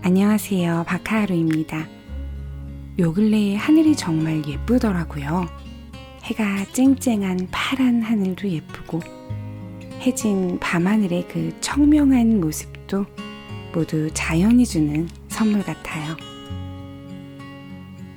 안녕하세요. 박하루입니다. 요 근래에 하늘이 정말 예쁘더라고요. 해가 쨍쨍한 파란 하늘도 예쁘고 해진 밤하늘의 그 청명한 모습도 모두 자연이 주는 선물 같아요.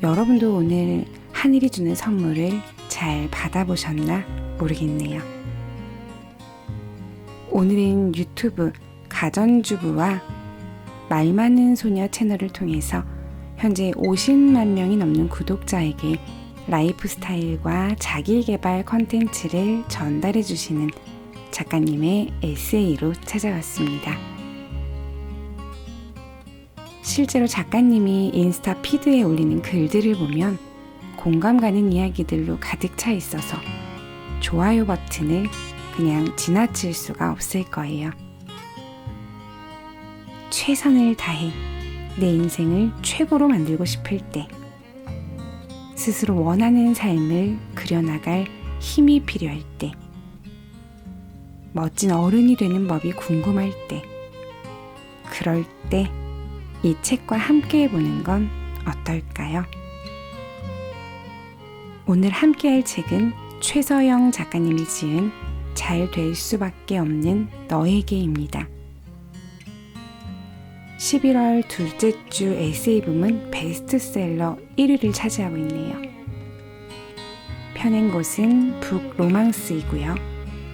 여러분도 오늘 하늘이 주는 선물을 잘 받아보셨나 모르겠네요. 오늘은 유튜브 가전주부와 말 많은 소녀 채널을 통해서 현재 50만 명이 넘는 구독자에게 라이프 스타일과 자기계발 컨텐츠를 전달해 주시는 작가님의 에세이로 찾아왔습니다. 실제로 작가님이 인스타 피드에 올리는 글들을 보면 공감 가는 이야기들로 가득 차 있어서 좋아요 버튼을 그냥 지나칠 수가 없을 거예요. 최선을 다해 내 인생을 최고로 만들고 싶을 때, 스스로 원하는 삶을 그려나갈 힘이 필요할 때, 멋진 어른이 되는 법이 궁금할 때, 그럴 때 이 책과 함께 해보는 건 어떨까요? 오늘 함께할 책은 최서영 작가님이 지은 잘 될 수밖에 없는 너에게입니다. 11월 둘째 주 에세이 부문 베스트셀러 1위를 차지하고 있네요. 펴낸 곳은 북로망스이고요.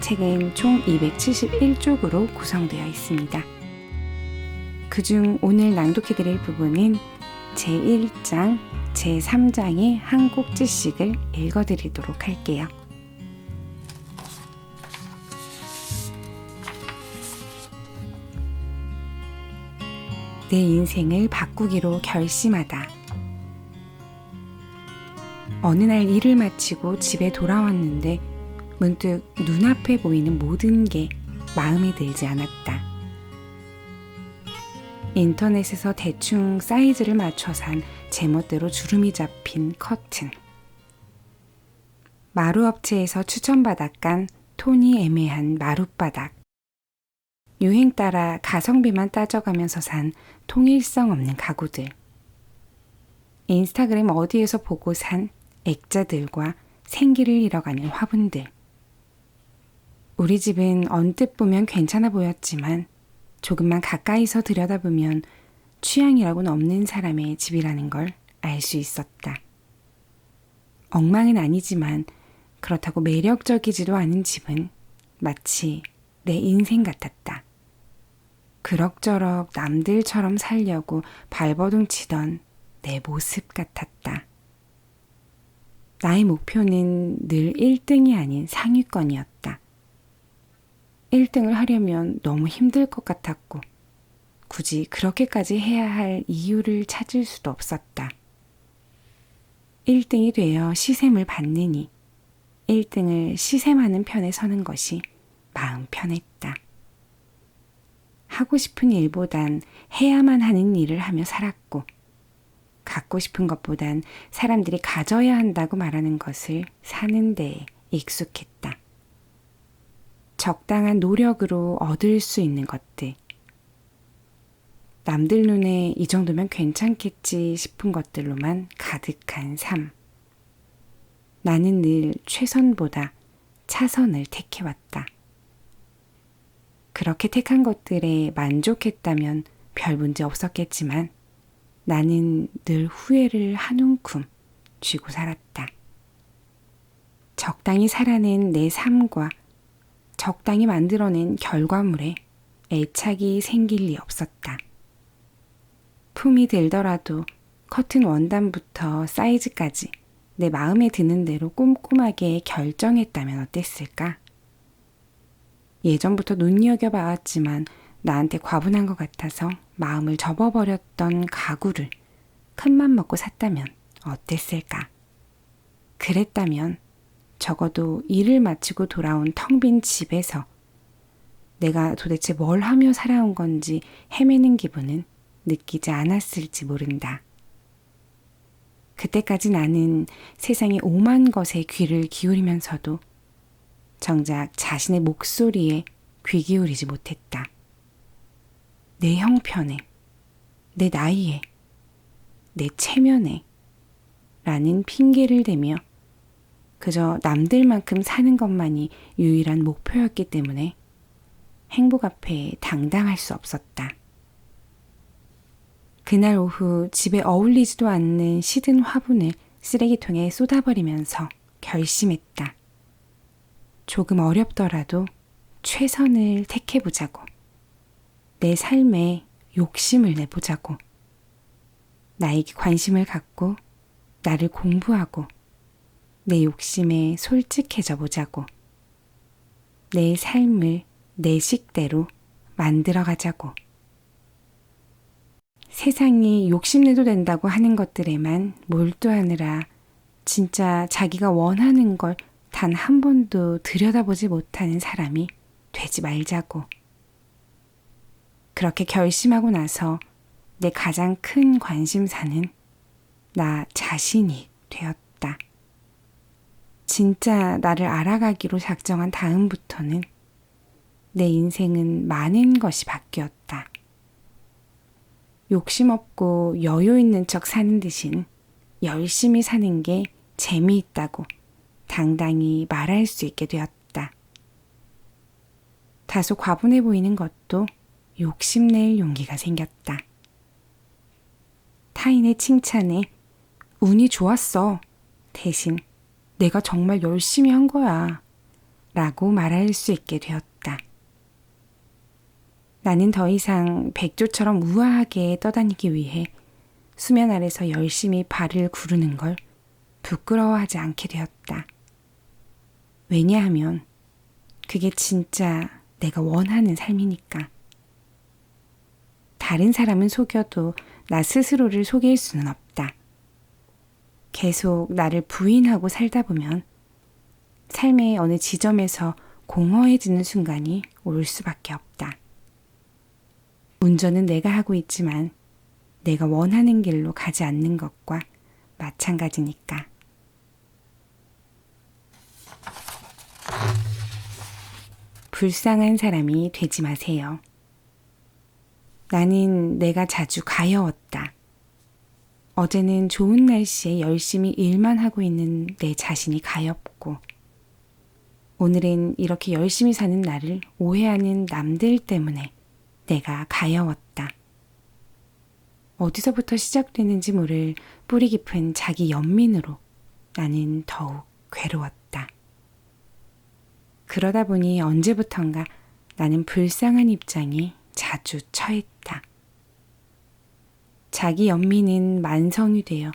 책은 총 271쪽으로 구성되어 있습니다. 그중 오늘 낭독해드릴 부분은 제1장, 제3장의 한 꼭지씩을 읽어드리도록 할게요. 내 인생을 바꾸기로 결심하다. 어느 날 일을 마치고 집에 돌아왔는데 문득 눈앞에 보이는 모든 게 마음에 들지 않았다. 인터넷에서 대충 사이즈를 맞춰 산 제멋대로 주름이 잡힌 커튼. 마루업체에서 추천받아 깐 톤이 애매한 마룻바닥. 유행 따라 가성비만 따져가면서 산 통일성 없는 가구들. 인스타그램 어디에서 보고 산 액자들과 생기를 잃어가는 화분들. 우리 집은 언뜻 보면 괜찮아 보였지만 조금만 가까이서 들여다보면 취향이라고는 없는 사람의 집이라는 걸 알 수 있었다. 엉망은 아니지만 그렇다고 매력적이지도 않은 집은 마치 내 인생 같았다. 그럭저럭 남들처럼 살려고 발버둥 치던 내 모습 같았다. 나의 목표는 늘 1등이 아닌 상위권이었다. 1등을 하려면 너무 힘들 것 같았고 굳이 그렇게까지 해야 할 이유를 찾을 수도 없었다. 1등이 되어 시샘을 받느니 1등을 시샘하는 편에 서는 것이 마음 편했다. 하고 싶은 일보단 해야만 하는 일을 하며 살았고 갖고 싶은 것보단 사람들이 가져야 한다고 말하는 것을 사는 데에 익숙했다. 적당한 노력으로 얻을 수 있는 것들. 남들 눈에 이 정도면 괜찮겠지 싶은 것들로만 가득한 삶. 나는 늘 최선보다 차선을 택해왔다. 그렇게 택한 것들에 만족했다면 별 문제 없었겠지만 나는 늘 후회를 한 움큼 쥐고 살았다. 적당히 살아낸 내 삶과 적당히 만들어낸 결과물에 애착이 생길 리 없었다. 품이 들더라도 커튼 원단부터 사이즈까지 내 마음에 드는 대로 꼼꼼하게 결정했다면 어땠을까? 예전부터 눈여겨봐왔지만 나한테 과분한 것 같아서 마음을 접어버렸던 가구를 큰맘 먹고 샀다면 어땠을까? 그랬다면 적어도 일을 마치고 돌아온 텅 빈 집에서 내가 도대체 뭘 하며 살아온 건지 헤매는 기분은 느끼지 않았을지 모른다. 그때까지 나는 세상의 오만 것에 귀를 기울이면서도 정작 자신의 목소리에 귀 기울이지 못했다. 내 형편에, 내 나이에, 내 체면에 라는 핑계를 대며 그저 남들만큼 사는 것만이 유일한 목표였기 때문에 행복 앞에 당당할 수 없었다. 그날 오후 집에 어울리지도 않는 시든 화분을 쓰레기통에 쏟아버리면서 결심했다. 조금 어렵더라도 최선을 택해보자고. 내 삶에 욕심을 내보자고. 나에게 관심을 갖고 나를 공부하고 내 욕심에 솔직해져 보자고. 내 삶을 내 식대로 만들어 가자고. 세상이 욕심내도 된다고 하는 것들에만 몰두하느라 진짜 자기가 원하는 걸 단 한 번도 들여다보지 못하는 사람이 되지 말자고. 그렇게 결심하고 나서 내 가장 큰 관심사는 나 자신이 되었다. 진짜 나를 알아가기로 작정한 다음부터는 내 인생은 많은 것이 바뀌었다. 욕심 없고 여유 있는 척 사는 대신 열심히 사는 게 재미있다고 당당히 말할 수 있게 되었다. 다소 과분해 보이는 것도 욕심낼 용기가 생겼다. 타인의 칭찬에 운이 좋았어 대신 내가 정말 열심히 한 거야 라고 말할 수 있게 되었다. 나는 더 이상 백조처럼 우아하게 떠다니기 위해 수면 아래서 열심히 발을 구르는 걸 부끄러워하지 않게 되었다. 왜냐하면 그게 진짜 내가 원하는 삶이니까. 다른 사람은 속여도 나 스스로를 속일 수는 없다. 계속 나를 부인하고 살다 보면 삶의 어느 지점에서 공허해지는 순간이 올 수밖에 없다. 운전은 내가 하고 있지만 내가 원하는 길로 가지 않는 것과 마찬가지니까. 불쌍한 사람이 되지 마세요. 나는 내가 자주 가여웠다. 어제는 좋은 날씨에 열심히 일만 하고 있는 내 자신이 가엾고, 오늘은 이렇게 열심히 사는 나를 오해하는 남들 때문에 내가 가여웠다. 어디서부터 시작되는지 모를 뿌리 깊은 자기 연민으로 나는 더욱 괴로웠다. 그러다 보니 언제부턴가 나는 불쌍한 입장에 자주 처했다. 자기 연민은 만성이 되어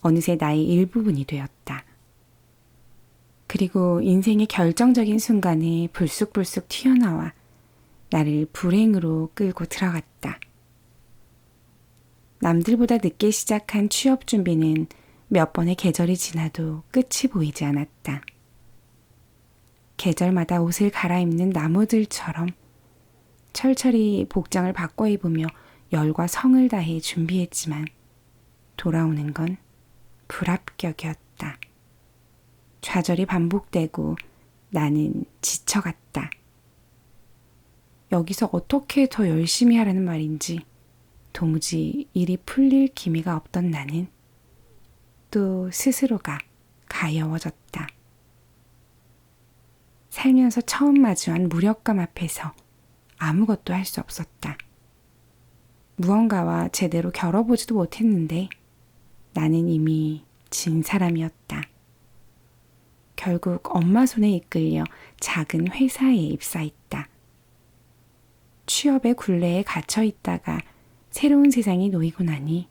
어느새 나의 일부분이 되었다. 그리고 인생의 결정적인 순간에 불쑥불쑥 튀어나와 나를 불행으로 끌고 들어갔다. 남들보다 늦게 시작한 취업 준비는 몇 번의 계절이 지나도 끝이 보이지 않았다. 계절마다 옷을 갈아입는 나무들처럼 철철이 복장을 바꿔 입으며 열과 성을 다해 준비했지만 돌아오는 건 불합격이었다. 좌절이 반복되고 나는 지쳐갔다. 여기서 어떻게 더 열심히 하라는 말인지 도무지 일이 풀릴 기미가 없던 나는 또 스스로가 가여워졌다. 살면서 처음 마주한 무력감 앞에서 아무것도 할 수 없었다. 무언가와 제대로 겨뤄보지도 못했는데 나는 이미 진 사람이었다. 결국 엄마 손에 이끌려 작은 회사에 입사했다. 취업의 굴레에 갇혀 있다가 새로운 세상에 놓이고 나니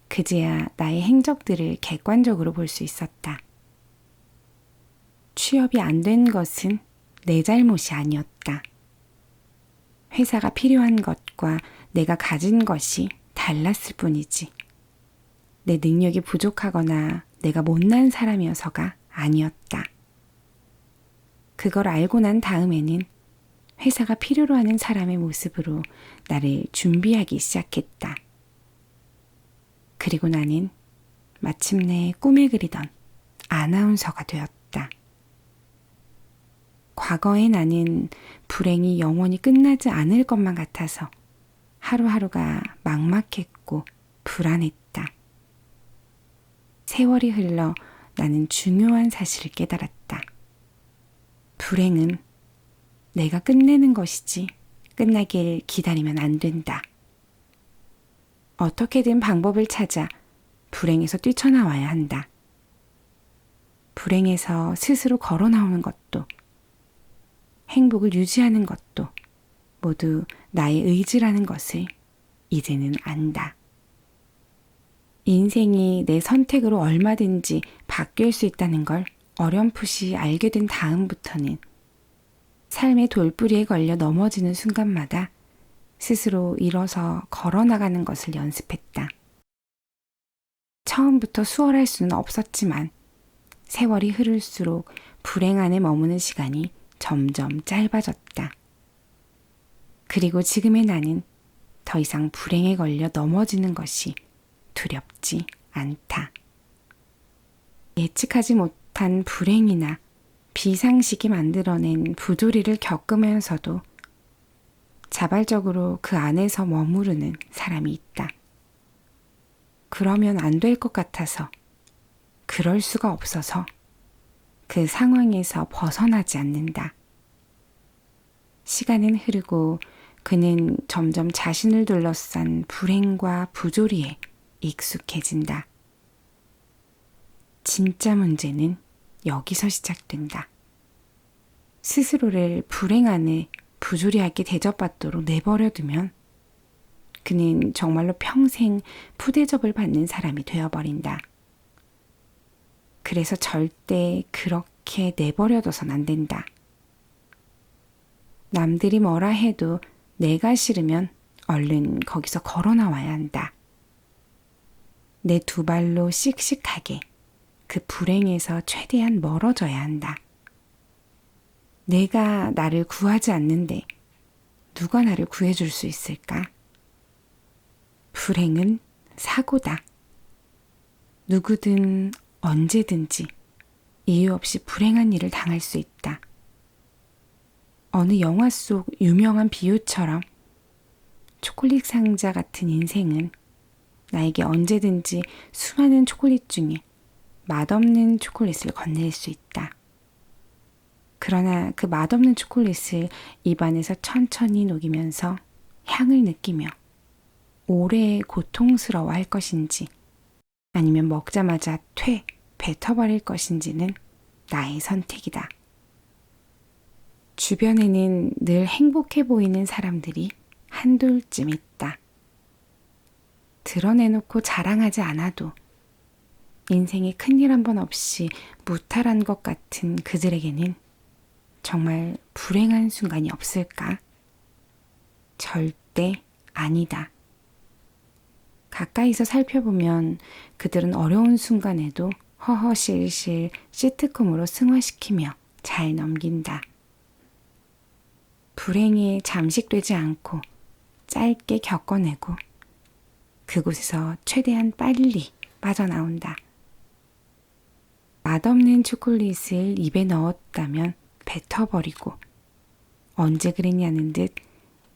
그제야 나의 행적들을 객관적으로 볼 수 있었다. 취업이 안 된 것은 내 잘못이 아니었다. 회사가 필요한 것과 내가 가진 것이 달랐을 뿐이지. 내 능력이 부족하거나 내가 못난 사람이어서가 아니었다. 그걸 알고 난 다음에는 회사가 필요로 하는 사람의 모습으로 나를 준비하기 시작했다. 그리고 나는 마침내 꿈에 그리던 아나운서가 되었다. 과거의 나는 불행이 영원히 끝나지 않을 것만 같아서 하루하루가 막막했고 불안했다. 세월이 흘러 나는 중요한 사실을 깨달았다. 불행은 내가 끝내는 것이지 끝나길 기다리면 안 된다. 어떻게든 방법을 찾아 불행에서 뛰쳐나와야 한다. 불행에서 스스로 걸어 나오는 것도, 행복을 유지하는 것도 모두 나의 의지라는 것을 이제는 안다. 인생이 내 선택으로 얼마든지 바뀔 수 있다는 걸 어렴풋이 알게 된 다음부터는 삶의 돌부리에 걸려 넘어지는 순간마다 스스로 일어서 걸어나가는 것을 연습했다. 처음부터 수월할 수는 없었지만 세월이 흐를수록 불행 안에 머무는 시간이 점점 짧아졌다. 그리고 지금의 나는 더 이상 불행에 걸려 넘어지는 것이 두렵지 않다. 예측하지 못한 불행이나 비상식이 만들어낸 부조리를 겪으면서도 자발적으로 그 안에서 머무르는 사람이 있다. 그러면 안 될 것 같아서, 그럴 수가 없어서 그 상황에서 벗어나지 않는다. 시간은 흐르고 그는 점점 자신을 둘러싼 불행과 부조리에 익숙해진다. 진짜 문제는 여기서 시작된다. 스스로를 불행 안에 부조리하게 대접받도록 내버려두면 그는 정말로 평생 푸대접을 받는 사람이 되어버린다. 그래서 절대 그렇게 내버려둬선 안 된다. 남들이 뭐라 해도 내가 싫으면 얼른 거기서 걸어 나와야 한다. 내 두 발로 씩씩하게 그 불행에서 최대한 멀어져야 한다. 내가 나를 구하지 않는데 누가 나를 구해줄 수 있을까? 불행은 사고다. 누구든 언제든지 이유 없이 불행한 일을 당할 수 있다. 어느 영화 속 유명한 비유처럼 초콜릿 상자 같은 인생은 나에게 언제든지 수많은 초콜릿 중에 맛없는 초콜릿을 건넬 수 있다. 그러나 그 맛없는 초콜릿을 입안에서 천천히 녹이면서 향을 느끼며 오래 고통스러워 할 것인지 아니면 먹자마자 뱉어버릴 것인지는 나의 선택이다. 주변에는 늘 행복해 보이는 사람들이 한둘쯤 있다. 드러내놓고 자랑하지 않아도 인생에 큰일 한 번 없이 무탈한 것 같은 그들에게는 정말 불행한 순간이 없을까? 절대 아니다. 가까이서 살펴보면 그들은 어려운 순간에도 허허실실 시트콤으로 승화시키며 잘 넘긴다. 불행에 잠식되지 않고 짧게 겪어내고 그곳에서 최대한 빨리 빠져나온다. 맛없는 초콜릿을 입에 넣었다면 뱉어버리고 언제 그랬냐는 듯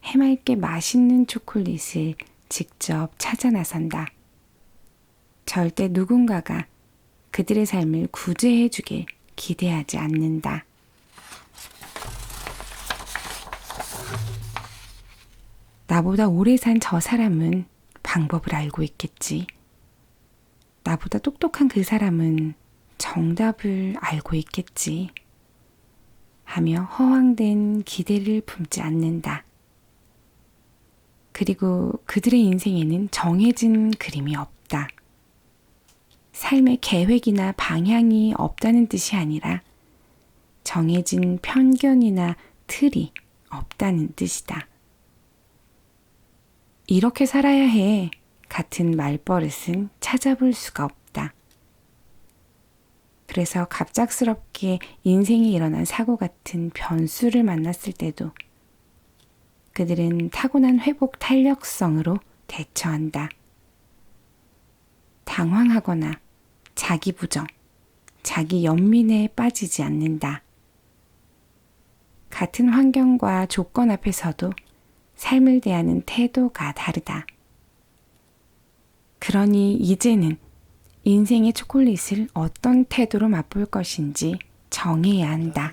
해맑게 맛있는 초콜릿을 직접 찾아 나선다. 절대 누군가가 그들의 삶을 구제해주길 기대하지 않는다. 나보다 오래 산 저 사람은 방법을 알고 있겠지. 나보다 똑똑한 그 사람은 정답을 알고 있겠지. 하며 허황된 기대를 품지 않는다. 그리고 그들의 인생에는 정해진 그림이 없다. 삶의 계획이나 방향이 없다는 뜻이 아니라 정해진 편견이나 틀이 없다는 뜻이다. 이렇게 살아야 해 같은 말버릇은 찾아볼 수가 없다. 그래서 갑작스럽게 인생에 일어난 사고 같은 변수를 만났을 때도 그들은 타고난 회복 탄력성으로 대처한다. 당황하거나 자기 부정, 자기 연민에 빠지지 않는다. 같은 환경과 조건 앞에서도 삶을 대하는 태도가 다르다. 그러니 이제는 인생의 초콜릿을 어떤 태도로 맛볼 것인지 정해야 한다.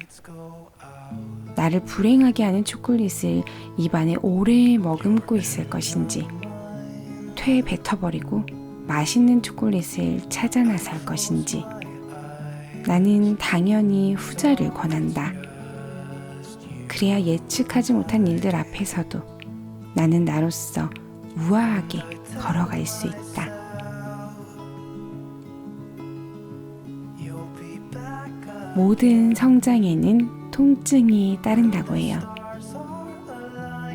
나를 불행하게 하는 초콜릿을 입안에 오래 머금고 있을 것인지, 퇴에 뱉어버리고 맛있는 초콜릿을 찾아 나설 것인지. 나는 당연히 후자를 권한다. 그래야 예측하지 못한 일들 앞에서도 나는 나로서 우아하게 걸어갈 수 있다. 모든 성장에는 통증이 따른다고 해요.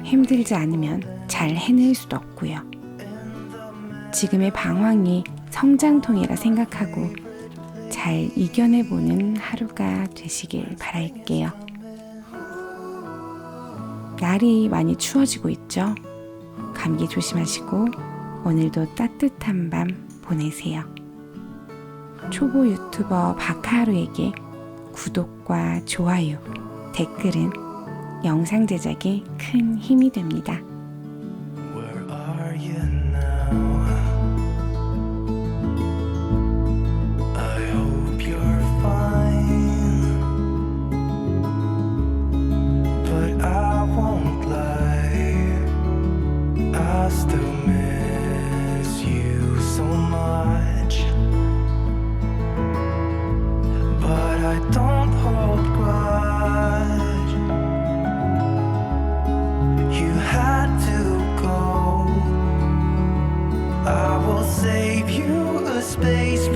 힘들지 않으면 잘 해낼 수도 없고요. 지금의 방황이 성장통이라 생각하고 잘 이겨내보는 하루가 되시길 바랄게요. 날이 많이 추워지고 있죠? 감기 조심하시고 오늘도 따뜻한 밤 보내세요. 초보 유튜버 박하루에게 구독과 좋아요, 댓글은 영상 제작에 큰 힘이 됩니다. Where are you now? I hope you're fine, but I won't lie, I still miss you so much, but I don't hold grudge. You had to go. I will save you a space